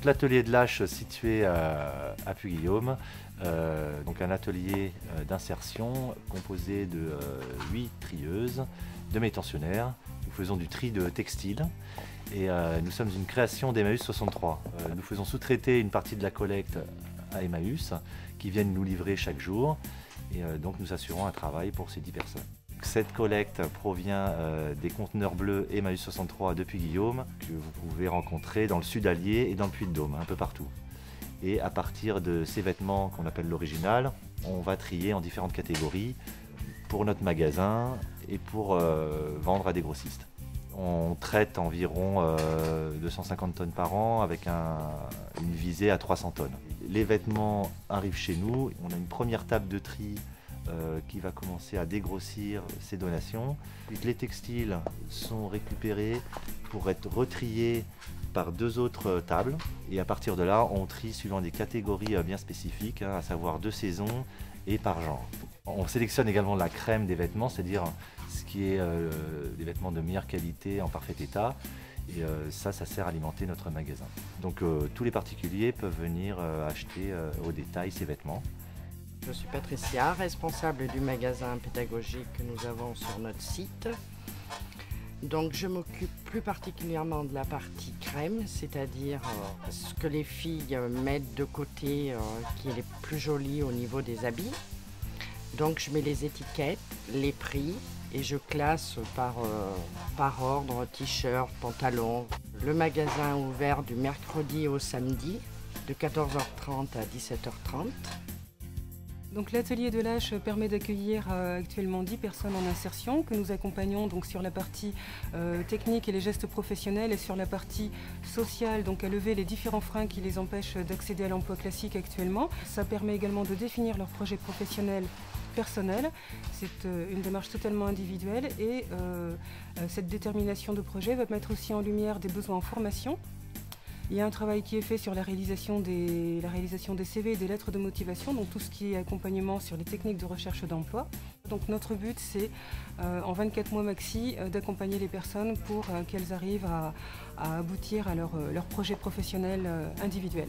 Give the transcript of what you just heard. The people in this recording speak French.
L'atelier de l'Ache situé à Puy-Guillaume, donc un atelier d'insertion composé de 8 trieuses, de manutentionnaires. Nous faisons du tri de textiles et nous sommes une création d'Emmaüs 63. Nous faisons sous-traiter une partie de la collecte à Emmaüs qui viennent nous livrer chaque jour et donc nous assurons un travail pour ces 10 personnes. Cette collecte provient des conteneurs bleus Emmaüs 63 de Puy-Guillaume que vous pouvez rencontrer dans le sud Allier et dans le Puy-de-Dôme, un peu partout. Et à partir de ces vêtements qu'on appelle l'original, on va trier en différentes catégories pour notre magasin et pour vendre à des grossistes. On traite environ 250 tonnes par an avec une visée à 300 tonnes. Les vêtements arrivent chez nous, on a une première table de tri qui va commencer à dégrossir ces donations. Les textiles sont récupérés pour être retriés par 2 autres tables et à partir de là on trie suivant des catégories bien spécifiques, à savoir de saison et par genre. On sélectionne également la crème des vêtements, c'est-à-dire ce qui est des vêtements de meilleure qualité en parfait état et ça sert à alimenter notre magasin. Donc tous les particuliers peuvent venir acheter au détail ces vêtements. Je suis Patricia, responsable du magasin pédagogique que nous avons sur notre site. Donc je m'occupe plus particulièrement de la partie crème, c'est-à-dire ce que les filles mettent de côté qui est les plus joli au niveau des habits. Donc je mets les étiquettes, les prix et je classe par ordre, t-shirt, pantalon. Le magasin est ouvert du mercredi au samedi de 14h30 à 17h30. Donc l'atelier de l'Ache permet d'accueillir actuellement 10 personnes en insertion que nous accompagnons donc sur la partie technique et les gestes professionnels et sur la partie sociale, donc à lever les différents freins qui les empêchent d'accéder à l'emploi classique actuellement. Ça permet également de définir leur projet professionnel personnel. C'est une démarche totalement individuelle et cette détermination de projet va mettre aussi en lumière des besoins en formation. Il y a un travail qui est fait sur la réalisation des CV et des lettres de motivation, donc tout ce qui est accompagnement sur les techniques de recherche d'emploi. Donc notre but c'est en 24 mois maxi d'accompagner les personnes pour qu'elles arrivent à aboutir à leur projet professionnel individuel.